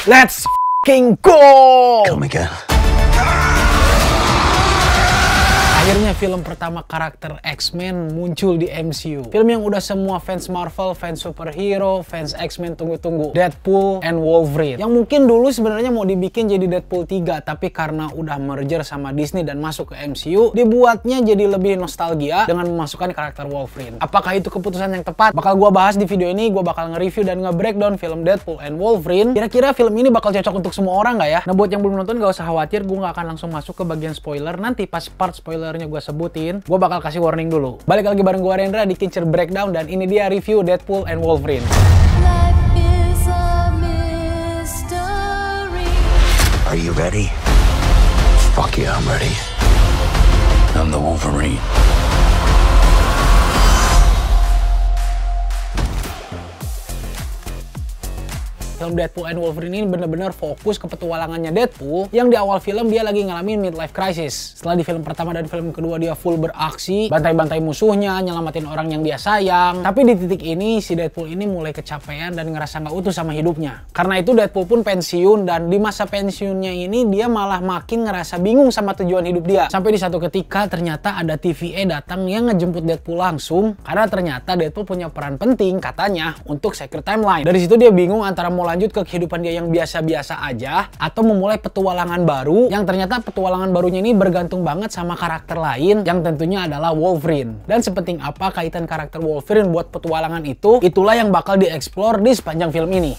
Let's f***ing go! Come again. Akhirnya film pertama karakter X-Men muncul di MCU. Film yang udah semua fans Marvel, fans superhero, fans X-Men tunggu-tunggu. Deadpool and Wolverine. Yang mungkin dulu sebenarnya mau dibikin jadi Deadpool 3, tapi karena udah merger sama Disney dan masuk ke MCU, dibuatnya jadi lebih nostalgia dengan memasukkan karakter Wolverine. Apakah itu keputusan yang tepat? Bakal gua bahas di video ini, gua bakal nge-review dan nge-breakdown film Deadpool and Wolverine. Kira-kira film ini bakal cocok untuk semua orang nggak ya? Nah, buat yang belum nonton gak usah khawatir, gua nggak akan langsung masuk ke bagian spoiler. Nanti pas part spoiler gue sebutin, gue bakal kasih warning dulu. Balik lagi bareng gue Rendra di Kincer Breakdown, dan ini dia review Deadpool and Wolverine. Are you ready? Fuck yeah, I'm ready. I'm the Wolverine. Film Deadpool and Wolverine ini bener-bener fokus ke petualangannya Deadpool yang di awal film dia lagi ngalamin midlife crisis. Setelah di film pertama dan film kedua dia full beraksi, bantai-bantai musuhnya, nyelamatin orang yang dia sayang. Tapi di titik ini si Deadpool ini mulai kecapean dan ngerasa nggak utuh sama hidupnya. Karena itu Deadpool pun pensiun, dan di masa pensiunnya ini dia malah makin ngerasa bingung sama tujuan hidup dia. Sampai di satu ketika ternyata ada TVA datang yang ngejemput Deadpool langsung karena ternyata Deadpool punya peran penting katanya untuk Secret Timeline. Dari situ dia bingung antara mau lanjut ke kehidupan dia yang biasa-biasa aja atau memulai petualangan baru yang ternyata petualangan barunya ini bergantung banget sama karakter lain yang tentunya adalah Wolverine. Dan sepenting apa kaitan karakter Wolverine buat petualangan itu, itulah yang bakal dieksplor di sepanjang film ini.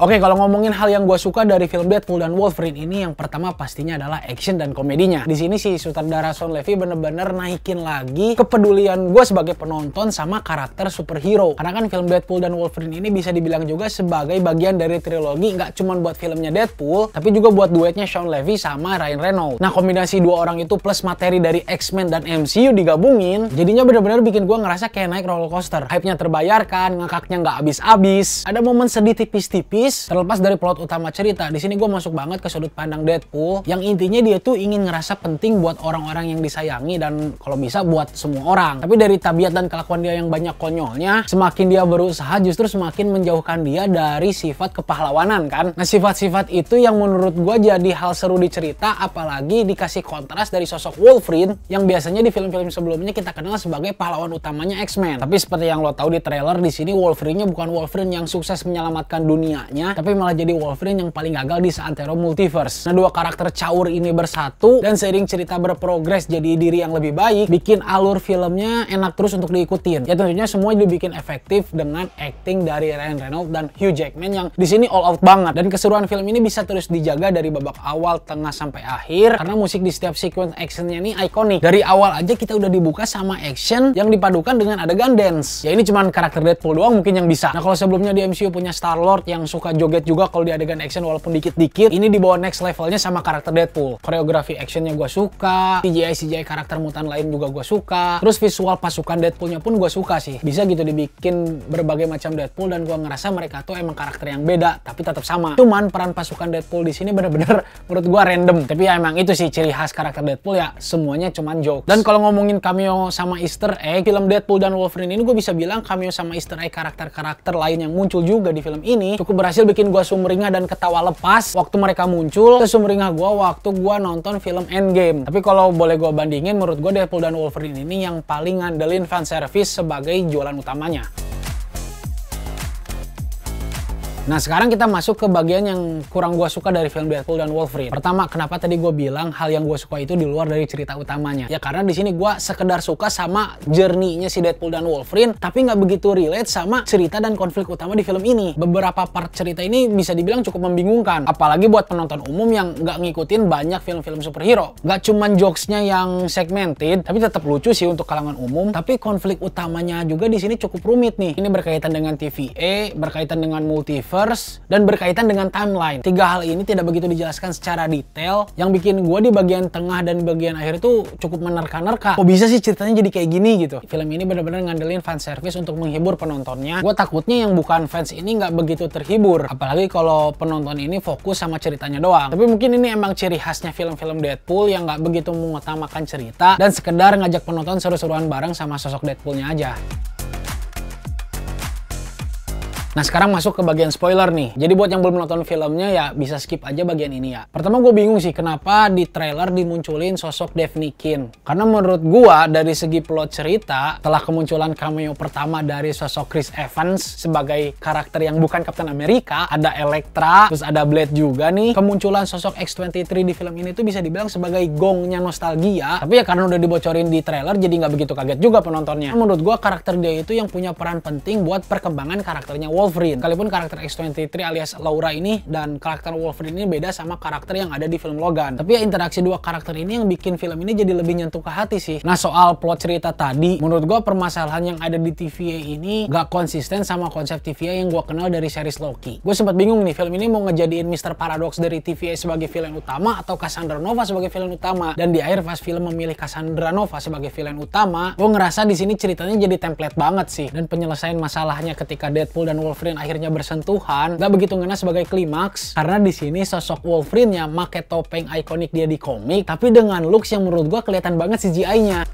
Oke, kalau ngomongin hal yang gue suka dari film Deadpool dan Wolverine ini, yang pertama pastinya adalah action dan komedinya. Di sini si sutradara Shawn Levy bener-bener naikin lagi kepedulian gue sebagai penonton sama karakter superhero. Karena kan film Deadpool dan Wolverine ini bisa dibilang juga sebagai bagian dari trilogi, nggak cuma buat filmnya Deadpool, tapi juga buat duetnya Shawn Levy sama Ryan Reynolds. Nah, kombinasi dua orang itu plus materi dari X-Men dan MCU digabungin, jadinya bener-bener bikin gue ngerasa kayak naik roller coaster. Hype-nya terbayarkan, ngakaknya nggak habis-habis, ada momen sedih tipis-tipis. Terlepas dari plot utama cerita, di sini gue masuk banget ke sudut pandang Deadpool yang intinya dia tuh ingin ngerasa penting buat orang-orang yang disayangi dan kalau bisa buat semua orang. Tapi dari tabiat dan kelakuan dia yang banyak konyolnya, semakin dia berusaha justru semakin menjauhkan dia dari sifat kepahlawanan kan. Nah, sifat-sifat itu yang menurut gue jadi hal seru di cerita, apalagi dikasih kontras dari sosok Wolverine yang biasanya di film-film sebelumnya kita kenal sebagai pahlawan utamanya X-Men. Tapi seperti yang lo tahu di trailer, di sini Wolverine-nya bukan Wolverine yang sukses menyelamatkan dunianya, tapi malah jadi Wolverine yang paling gagal di seantero multiverse. Nah, dua karakter caur ini bersatu dan seiring cerita berprogres jadi diri yang lebih baik, bikin alur filmnya enak terus untuk diikutin. Ya tentunya semua dibikin efektif dengan acting dari Ryan Reynolds dan Hugh Jackman yang di sini all out banget. Dan keseruan film ini bisa terus dijaga dari babak awal, tengah sampai akhir karena musik di setiap sequence actionnya ini ikonik. Dari awal aja kita udah dibuka sama action yang dipadukan dengan adegan dance. Ya ini cuman karakter Deadpool doang mungkin yang bisa. Nah, kalau sebelumnya di MCU punya Star-Lord yang suka joget juga kalau di adegan action walaupun dikit-dikit, ini dibawa next levelnya sama karakter Deadpool. Koreografi actionnya gue suka, CGI karakter mutan lain juga gue suka, terus visual pasukan Deadpoolnya pun gue suka sih. Bisa gitu dibikin berbagai macam Deadpool dan gue ngerasa mereka tuh emang karakter yang beda tapi tetap sama. Cuman peran pasukan Deadpool di sini bener-bener menurut gue random. Tapi ya emang itu sih ciri khas karakter Deadpool, ya semuanya cuman jokes. Dan kalau ngomongin cameo sama Easter egg, film Deadpool dan Wolverine ini gue bisa bilang cameo sama Easter egg karakter-karakter lain yang muncul juga di film ini cukup berhasil bikin gue sumringah dan ketawa lepas waktu mereka muncul, sesumringah gue waktu gue nonton film Endgame. Tapi kalau boleh gue bandingin, menurut gue Deadpool dan Wolverine ini yang paling ngandelin fanservice sebagai jualan utamanya. Nah, sekarang kita masuk ke bagian yang kurang gue suka dari film Deadpool dan Wolverine. Pertama, kenapa tadi gue bilang hal yang gue suka itu di luar dari cerita utamanya? Ya karena di sini gue sekedar suka sama journey-nya si Deadpool dan Wolverine, tapi nggak begitu relate sama cerita dan konflik utama di film ini. Beberapa part cerita ini bisa dibilang cukup membingungkan, apalagi buat penonton umum yang nggak ngikutin banyak film-film superhero. Nggak cuman jokes-nya yang segmented, tapi tetap lucu sih untuk kalangan umum. Tapi konflik utamanya juga di sini cukup rumit nih. Ini berkaitan dengan TVA, berkaitan dengan multiverse, dan berkaitan dengan timeline. Tiga hal ini tidak begitu dijelaskan secara detail, yang bikin gue di bagian tengah dan bagian akhir itu cukup menerka-nerka. Kok bisa sih ceritanya jadi kayak gini gitu? Film ini benar-benar ngandelin fanservice untuk menghibur penontonnya. Gue takutnya yang bukan fans ini nggak begitu terhibur, apalagi kalau penonton ini fokus sama ceritanya doang. Tapi mungkin ini emang ciri khasnya film-film Deadpool yang nggak begitu mengutamakan cerita dan sekedar ngajak penonton seru-seruan bareng sama sosok Deadpoolnya aja. Nah sekarang masuk ke bagian spoiler nih. Jadi buat yang belum nonton filmnya ya bisa skip aja bagian ini ya. Pertama gue bingung sih kenapa di trailer dimunculin sosok Daphne Keane. Karena menurut gue dari segi plot cerita, telah kemunculan cameo pertama dari sosok Chris Evans sebagai karakter yang bukan Captain America, ada Elektra, terus ada Blade juga nih. Kemunculan sosok X-23 di film ini tuh bisa dibilang sebagai gongnya nostalgia. Tapi ya karena udah dibocorin di trailer jadi nggak begitu kaget juga penontonnya. Menurut gue karakter dia itu yang punya peran penting buat perkembangan karakternya Wolverine. Sekalipun karakter X-23 alias Laura ini dan karakter Wolverine ini beda sama karakter yang ada di film Logan. Tapi ya interaksi dua karakter ini yang bikin film ini jadi lebih nyentuh ke hati sih. Nah soal plot cerita tadi, menurut gue permasalahan yang ada di TVA ini gak konsisten sama konsep TVA yang gue kenal dari series Loki. Gue sempat bingung nih, film ini mau ngejadiin Mr. Paradox dari TVA sebagai villain utama atau Cassandra Nova sebagai villain utama. Dan di akhir pas film memilih Cassandra Nova sebagai villain utama, gue ngerasa di sini ceritanya jadi template banget sih. Dan penyelesaian masalahnya ketika Deadpool dan Wolverine akhirnya bersentuhan gak begitu ngena sebagai klimaks, karena di sini sosok Wolverine-nya make topeng ikonik dia di komik tapi dengan looks yang menurut gua kelihatan banget CGI-nya.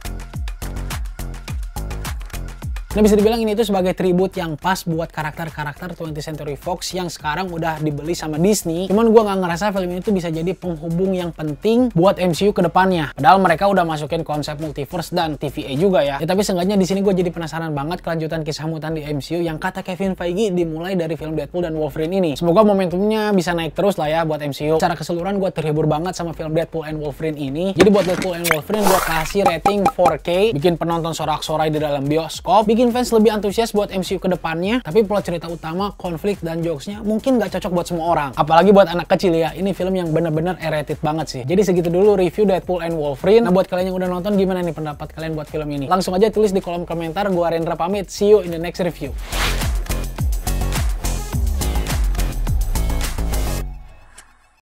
Nah bisa dibilang ini itu sebagai tribute yang pas buat karakter-karakter 20th Century Fox yang sekarang udah dibeli sama Disney. Cuman gue nggak ngerasa film ini tuh bisa jadi penghubung yang penting buat MCU ke depannya. Padahal mereka udah masukin konsep multiverse dan TVA juga ya. Tapi seenggaknya di sini gue jadi penasaran banget kelanjutan kisah mutan di MCU yang kata Kevin Feige dimulai dari film Deadpool dan Wolverine ini. Semoga momentumnya bisa naik terus lah ya buat MCU. Secara keseluruhan gue terhibur banget sama film Deadpool and Wolverine ini. Jadi buat Deadpool and Wolverine gue kasih rating 4K, bikin penonton sorak-sorai di dalam bioskop, bikin fans lebih antusias buat MCU ke depannya. Tapi plot cerita utama, konflik dan jokesnya mungkin gak cocok buat semua orang. Apalagi buat anak kecil ya. Ini film yang bener-bener R-rated banget sih. Jadi segitu dulu review Deadpool and Wolverine. Nah buat kalian yang udah nonton, gimana nih pendapat kalian buat film ini? Langsung aja tulis di kolom komentar. Gua Rendra pamit. See you in the next review.